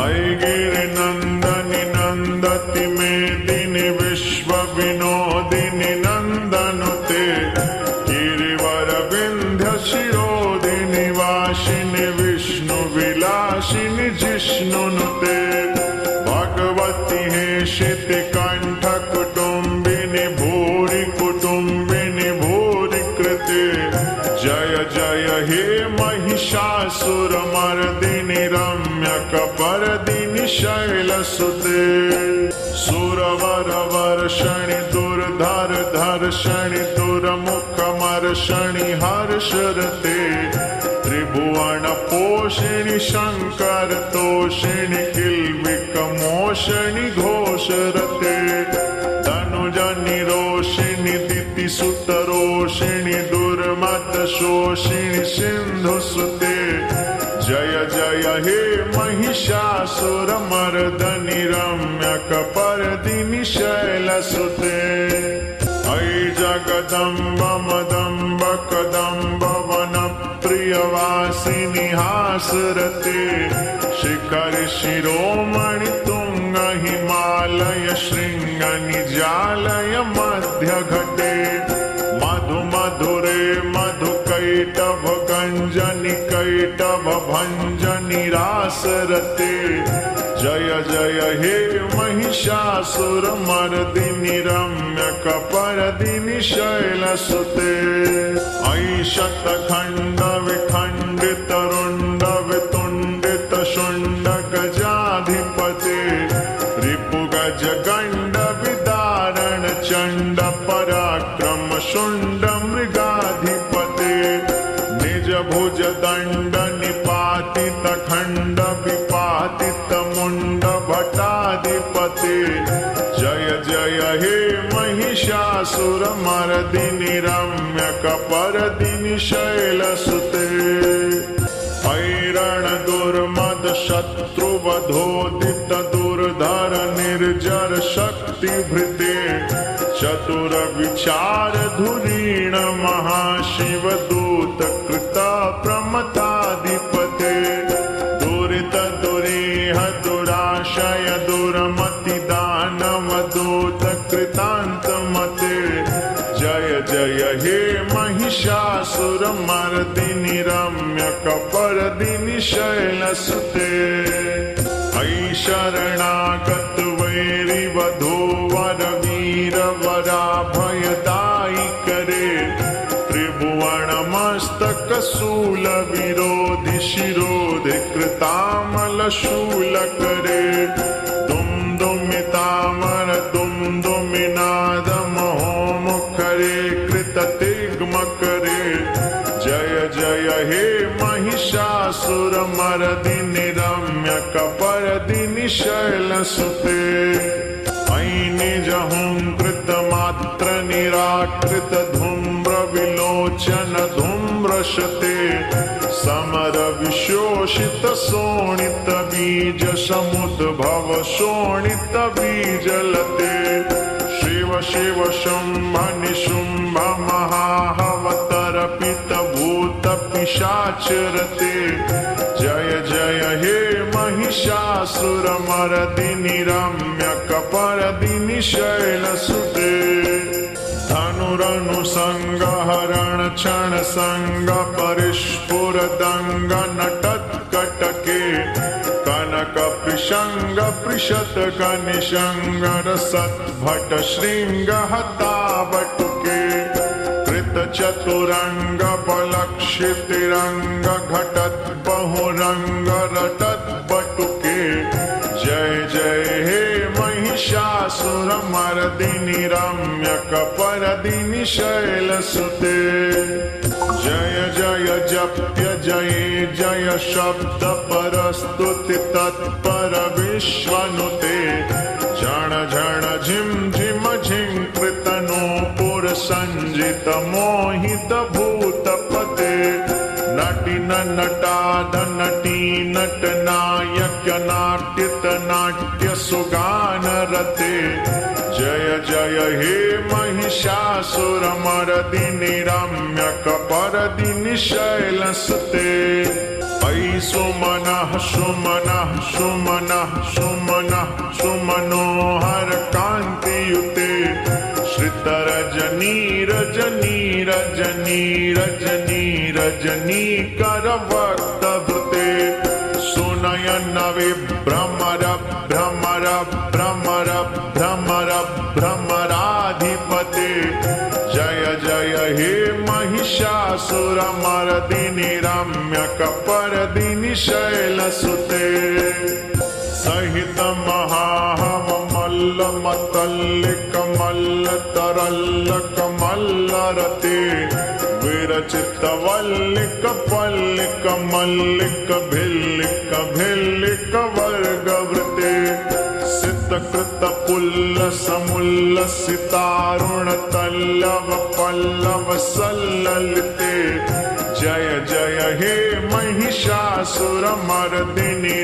अयि गिरिनन्दनि नन्दति मेदिनि विश्वविनोदिनि नन्दनुते गिरिवरविन्ध्यशिरोधिनि वासिनि विष्णुविलासिनि जिष्णुनुते भगवति हे शितिकण्ठकुटुम्बिनि भूरि कुटुम्बिनि भूरि कृते जय जय हे महिषासुरमर्दिनि रम्यकपर्दिनि शैलसुते सुरवरवर्षणि दुर्धर धर्षणि दुर्मुखमर्षणि हर्षरते त्रिभुवनपोषिणि शङ्करतोषिणि किल्बिकमोषिणि घोषरते तनुजनिरोषिणि दितिसुतरोषिणि दुर्मदशोषिणि सिन्धुसुते जय जय हे महिषासुरमर्दनि रम्यकपर्दिनि शैलसुते अयि जगदम्ब मदम्ब कदम्ब वनप्रियवासिनि हासरते शिखरि शिरोमणि तुंग हिमालय शृंग निजालय मध्यघटे मधु मधुरे मधुकैटभ गंजनि कैटभ भंजनि रासरते जय जय हे महिषासुरमर्दिनि रम्यकपर्दिनि शैलसुते अयि शतखण्ड विखण्डित रुण्ड वितुण्डित शुण्ड गजाधिपते रिपुगज गण्ड विदारण चण्ड पराक्रम शुण्ड मृगाधिपते निज भुज दण्ड निपातित खण्ड विपातित मुण्ड भटाधिपते जय जय हे महिषासुरमर्दिनि रम्यकपर्दिनि शैलसुते ऐरण दुर्मद शत्रुवधोदित दुर्धर निर्जर शक्तिभृते चतुर विचार धुरीण महाशिव दूत कृत प्रमताधिपते दुरित दुरीह दुराशय दुर्मति दानव दूत कृतान्तमते जय जय हे महिषासुरमर्दिनि रम्यकपर्दिनि शैलसुते अयि शरणागत वैरिवधो वरवीर वराभयदायि करे त्रिभुवनमस्तक शूल विरोधि शिरोधि कृतामल शूल करे दुमदुमितामर दुमदुमिनाद महोमुखरे कृततिग्म करे जय जय हे महिषासुरमर्दिनि रम्यकपर्दिनि शैलसुते अयि निजहुंकृतमात्र निराकृत धूम्र विलोचन धूम्रशते समर विशोषित शोणित बीज समुद्भव शोणित बीजलते शिव शिव शुंभ निशुंभ महाहवतर्पित भूत पिशाचरते जय जय हे महिषासुरमर्दिनि रम्यकपर्दिनि शैलसुते धनुरनुसंग हरण क्षण संग परिस्फुरदंग नटत्कटके कनक पिशंग पृषत कनिशंग रसद्भट श्रृंग हतावटुके कृत चतुरंग बलक्षितिरंग घटत बहुरंग रटत बटुके जय जय हे महिषासुरमर्दिनि रम्यकपर्दिनि शैलसुते जय जय जप्य जय जय शब्द परस्तुति तत्पर विश्वनुते झण झण झिम झिम झिंकृत नूपुर संजित मोहित भूतपते नटी नटाद नटी नट नायक नाट्यत नाट्य सुगान रते जय जय हे महिषासुरमर्दिनि रम्यकपर्दिनि शैलसुते अयि सुमनः सुमनः सुमनः सुमनः सुमनोहर कान्तियुते श्रितरजनी रजनी रजनी रजनी रजनी करवक्तभृते सुनयनवे भ्रमर भ्रमर भ्रमर भ्रमर भ्रमराधिपते जय जय हे महिषासुरमर्दिनि रम्यकपर्दिनि शैलसुते सहित महामल्लमतल्लिकमल्लतरल्लकमल्लरते विरचितवल्लिक पल्लिक मल्लिक भिल्लिक भिल्लिक वर्गवृते सितकृत पुल्ल समुल्ल सितारुण तल्लव पल्लव सल्ललिते जय जय हे महिषासुरमर्दिनि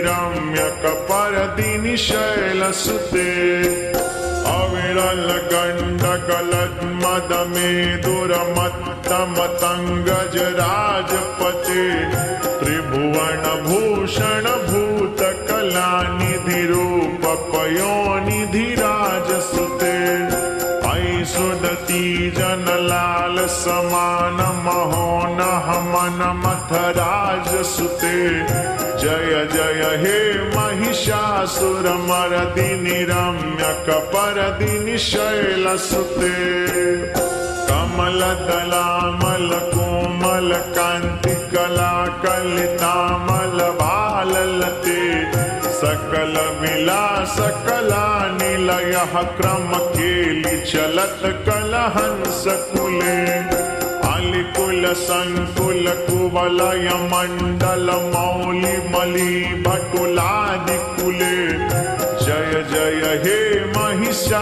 रम्यकपर्दिनि शैलसुते अविरल गण्डकलद्मदमेदुरमत्तमतङ्गजराजपते त्रिभुवनभूषण भूतकलानिधिरूपपयोनिधिराजसुते अयि सुदती जनलाल समान महोनः मनमथराजसुते जय जय हे महिषासुरमर्दिनि रम्यकपर्दिनि शैलसुते कमलदलामलकोमलकान्तिकलाकलितामलबाललते सकलविलासकलानिलयः क्रमकेलिचलत्कलहंसकुले अलिकुलसङ्कुलकुवलय मण्डलमौलिमलीभटुलादिकुले जय जय हे महिषासुरमर्दिनि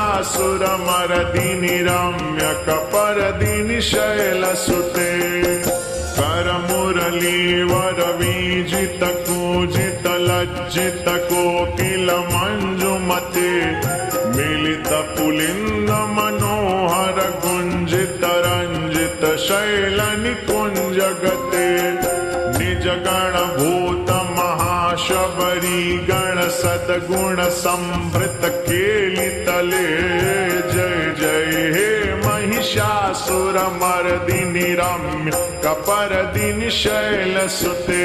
रम्यकपर्दिनि शैलसुते करमुरलीवरवीजितकूजितलज्जितकोकिलमञ्जुमते मिलितपुलिन्दमनोहर गुञ्जितरञ्जितशैलनिकुञ्जगते निजगणभूत महाशबरी गणसद्गुणसंभृतकेलितले जय जय हे महिषासुरमर्दिनि रम्यकपर्दिनि शैलसुते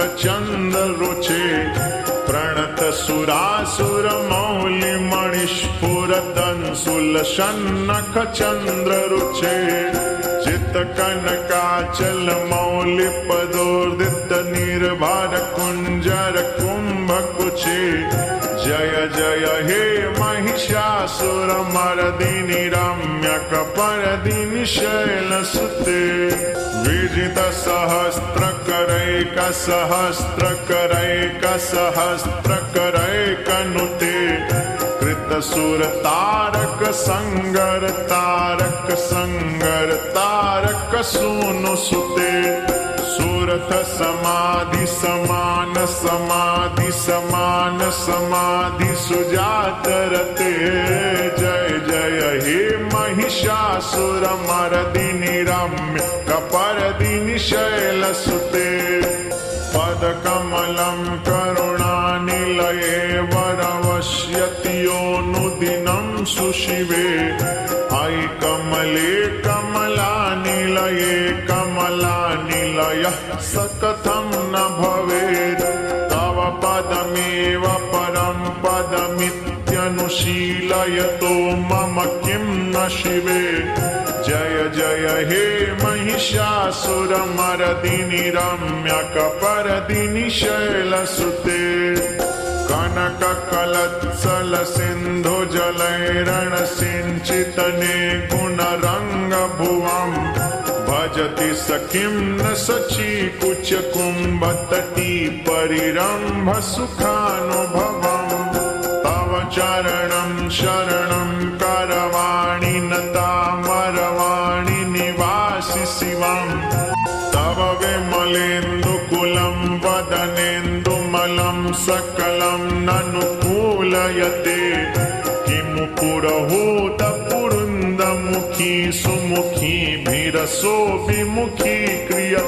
कटितटपीतदुकूलविचित्रमयूखतरिस्कृतचन्द्ररुचे प्रणतसुरासुरमौलिमणिस्फुरदंसुलशन्नखचन्द्ररुचे चित्तकनकाचलमौलिपदोर्दितनिर्भरकुञ्जरकुम्भकुचे जय जय हे महिषासुरमर्दिनि रम्यकपर्दिनि शैलसुते विजितसहस्रकरैकसहस्रकरैकसहस्रकरैकनुते कृतसुरतारक संगर तारक संगर तारक सूनुसुते सुरथ समाधि समान समाधि समान समाधि सुजातरते जय जय हे महिषासुरमर्दिनि रम्यकपर्दिनि शैलसुते पदकमलं करुणानिलये वरवश्यति योऽनुदिनं सुशिवे अयि कमले कमलानिलये कमलानिलयः स कथं न भवेत् तव पदमेव परं पदमित्यनुशीलयतो मम किं न शिवे जय जय हे महिषासुरमर्दिनि रम्यकपर्दिनि शैलसुते कनककलत्सलसिन्धुजलैरणसिञ्चितने गुणरङ्गभुवं भजति सखिं न सचीकुचकुम्भतटी परिरम्भसुखानुभवम् तव चरणं शरणं करवाणि नतामरवाणि निवासि शिवम् तव विमलेन्दुकुलं वदनेन्दुमलं सकलं ननुकूलयते किमु पुरहूतपुरुन्दमुखे सखी सुमुखी भिरसो विमुखी क्रिया